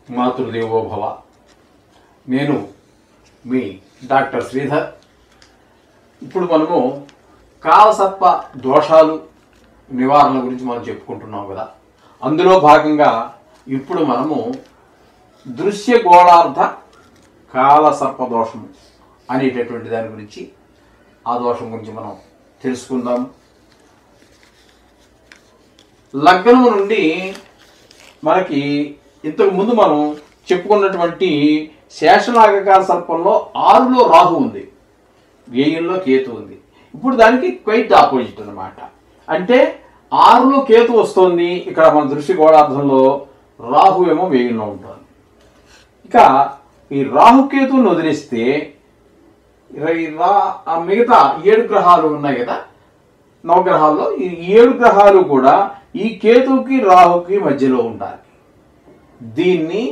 మాతృదేవో భవ. నేను మీ డాక్టర్ శ్రీధర్. ఇప్పుడు మనము కాలసర్ప దోషాలు నివారణ గురించి మనం చెప్పుకుంటున్నాం కదా. అందులో భాగంగా ఇప్పుడు మనము దృశ్య గోళార్ధ కాలసర్ప దోషము అనేటటువంటి దాని గురించి, ఆ దోషం గురించి మనం తెలుసుకుందాం. లగ్నము నుండి మనకి ఇంతకు ముందు మనం చెప్పుకున్నటువంటి శేషనాగకాల సర్పంలో 6లో రాహు ఉంది, 7లో కేతు ఉంది. ఇప్పుడు దానికి క్వైట్ ఆపోజిట్ అన్నమాట. అంటే 6లో కేతు వస్తుంది, ఇక్కడ మన దృశ్య గోళార్ధంలో రాహు ఏమో 7లో ఉంటుంది. ఇక ఈ రాహుకేతువుని వదిలిస్తే మిగతా 7 గ్రహాలు ఉన్నాయి కదా, నవగ్రహాల్లో ఈ 7 గ్రహాలు కూడా ఈ కేతువుకి రాహుకి మధ్యలో ఉండాలి. దీన్ని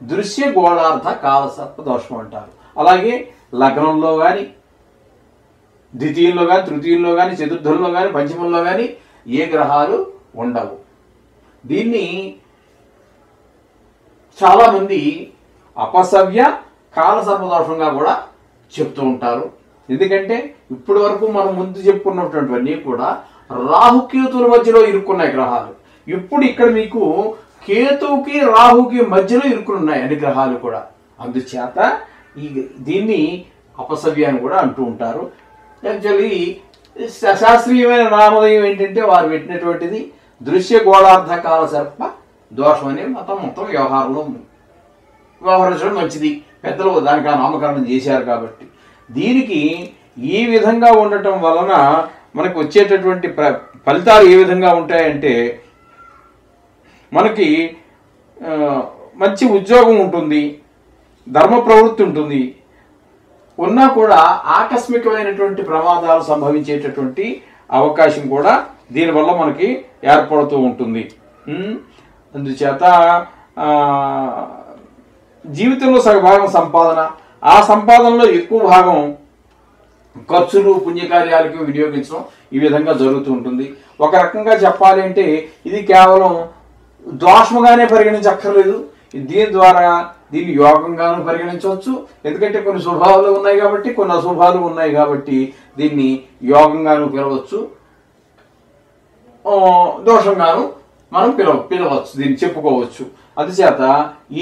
దృశ్య గోళార్ధ కాలసర్ప దోషం అంటారు. అలాగే లగ్నంలో కానీ, ద్వితీయంలో కానీ, తృతీయంలో కానీ, చతుర్థంలో కానీ, పంచమంలో కానీ ఏ గ్రహాలు ఉండవు. దీన్ని చాలామంది అపసవ్య కాలసర్ప దోషంగా కూడా చెప్తూ ఉంటారు. ఎందుకంటే ఇప్పటి వరకు మనం ముందు చెప్పుకున్నటువంటివన్నీ కూడా రాహుకేతువుల మధ్యలో ఇరుక్కున్నాయి గ్రహాలు. ఇప్పుడు ఇక్కడ మీకు కేతువుకి రాహుకి మధ్యలో ఇరుక్కున్నాయి అన్ని గ్రహాలు కూడా. అందుచేత దీన్ని అపసవ్య అని కూడా అంటూ ఉంటారు. యాక్చువల్లీ శాస్త్రీయమైన నామధేయం ఏంటంటే వారు పెట్టినటువంటిది దృశ్య గోళార్ధ కాలసర్ప దోషం అనే మొత్తం వ్యవహారంలో వ్యవహరించడం మంచిది. పెద్దలు దానికి ఆ నామకరణం చేశారు కాబట్టి. దీనికి ఈ విధంగా ఉండటం వలన మనకు వచ్చేటటువంటి ఫలితాలు ఏ విధంగా ఉంటాయంటే, మనకి మంచి ఉద్యోగం ఉంటుంది, ధర్మ ప్రవృత్తి ఉంటుంది, ఉన్నా కూడా ఆకస్మికమైనటువంటి ప్రమాదాలు సంభవించేటటువంటి అవకాశం కూడా దీనివల్ల మనకి ఏర్పడుతూ ఉంటుంది. అందుచేత జీవితంలో సగభాగం సంపాదన, ఆ సంపాదనలో ఎక్కువ భాగం ఖర్చులు పుణ్యకార్యాలకి వినియోగించడం ఈ విధంగా జరుగుతూ ఉంటుంది. ఒక రకంగా చెప్పాలి అంటే ఇది కేవలం దోషముగానే పరిగణించక్కర్లేదు. దీని ద్వారా దీన్ని యోగంగాను పరిగణించవచ్చు. ఎందుకంటే కొన్ని శుభాలు ఉన్నాయి కాబట్టి, కొన్ని అశుభాలు ఉన్నాయి కాబట్టి దీన్ని యోగంగాను పిలవచ్చు, దోషంగాను మనం పిలవచ్చు, దీన్ని చెప్పుకోవచ్చు. అందుచేత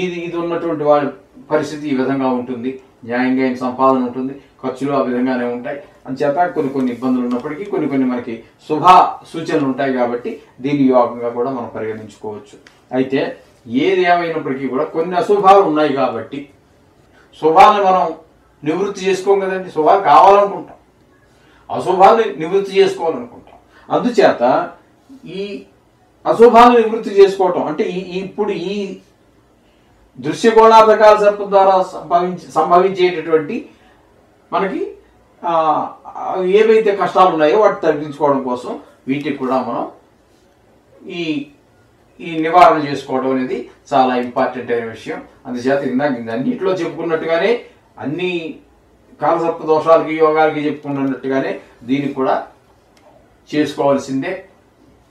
ఇది ఉన్నటువంటి వాడి పరిస్థితి ఈ విధంగా ఉంటుంది. న్యాయంగా సంపాదన ఉంటుంది, ఖర్చులు ఆ విధంగానే ఉంటాయి. అందుచేత కొన్ని ఇబ్బందులు ఉన్నప్పటికీ కొన్ని మనకి శుభ సూచనలు ఉంటాయి కాబట్టి దీన్ని యోగంగా కూడా మనం పరిగణించుకోవచ్చు. అయితే ఏది ఏమైనప్పటికీ కూడా కొన్ని అశుభాలు ఉన్నాయి కాబట్టి శుభాలను మనం నివృత్తి చేసుకోం కదండి. శుభాలు కావాలనుకుంటాం, అశుభాలను నివృత్తి చేసుకోవాలనుకుంటాం. అందుచేత ఈ అశుభాలను నివృత్తి చేసుకోవటం అంటే ఇప్పుడు ఈ దృశ్య గోళార్ధ కాలసర్పం ద్వారా సంభవించేటటువంటి మనకి ఏవైతే కష్టాలు ఉన్నాయో వాటిని తగ్గించుకోవడం కోసం వీటికి కూడా మనం ఈ నివారణ చేసుకోవడం అనేది చాలా ఇంపార్టెంట్ అయిన విషయం. అందుచేత అన్నింటిలో చెప్పుకున్నట్టుగానే అన్ని కాలసర్ప దోషాలకి యోగాలకి చెప్పుకున్నట్టుగానే దీన్ని కూడా చేసుకోవాల్సిందే.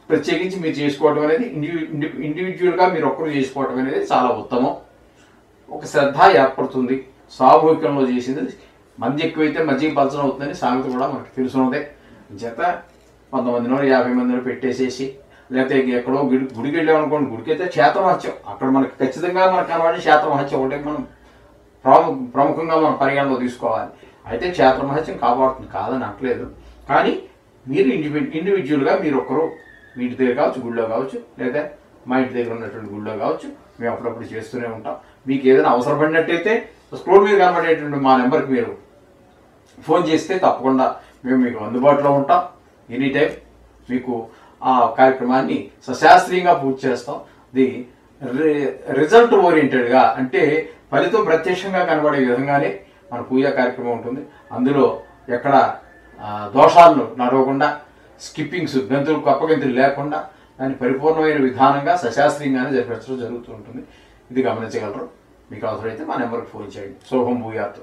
ప్రత్యేకించి మీరు చేసుకోవడం అనేది ఇండివిజువల్గా మీరు ఒక్కరు చేసుకోవడం అనేది చాలా ఉత్తమం. ఒక శ్రద్ధ ఏర్పడుతుంది. సామూహికంలో చేసింది మంది ఎక్కువైతే మజ్జిగ పలచన అవుతుందని సామెత కూడా మనకు తెలుసున్నదే. చేత 100 మందినో 50 మందినో పెట్టేసేసి, లేకపోతే ఎక్కడో గుడికి వెళ్ళామనుకోండి, గుడికి అయితే క్షేత్రమహత్యం, అక్కడ మనకి ఖచ్చితంగా మనకు కనబడి క్షేత్రమహత్యం ఒకటే మనం ప్రముఖంగా మనం పరిగణలో తీసుకోవాలి. అయితే క్షేత్రమహత్యం కాపాడుతుంది, కాదని అనట్లేదు. కానీ మీరు ఇండివిజువల్గా మీరు ఒక్కరు మీ ఇంటి దగ్గర కావచ్చు, గుడిలో కావచ్చు, లేదా మా ఇంటి దగ్గర ఉన్నటువంటి గుడిలో కావచ్చు, మేము అప్పుడప్పుడు చేస్తూనే ఉంటాం. మీకు ఏదైనా అవసరపడినట్టయితే స్క్రోల్ మీద కనబడేటువంటి మా నెంబర్కి మీరు ఫోన్ చేస్తే తప్పకుండా మేము మీకు అందుబాటులో ఉంటాం. ఎనీ టైం మీకు ఆ కార్యక్రమాన్ని సశాస్త్రీయంగా పూర్తి చేస్తాం. ది రిజల్ట్ ఓరియంటెడ్గా అంటే ఫలితం ప్రత్యక్షంగా కనబడే విధంగానే మన పూజా కార్యక్రమం ఉంటుంది. అందులో ఎక్కడ దోషాలను నడవకుండా, స్కిప్పింగ్స్ గంతులు అప్పగంతులు లేకుండా దాన్ని పరిపూర్ణమైన విధానంగా సశాస్త్రీయంగానే జరిపించడం జరుగుతూ ఉంటుంది. ఇది గమనించగలరు. మీకు అవసరమైతే మా నెంబర్కి ఫోన్ చేయండి. శుభం భూయాత్.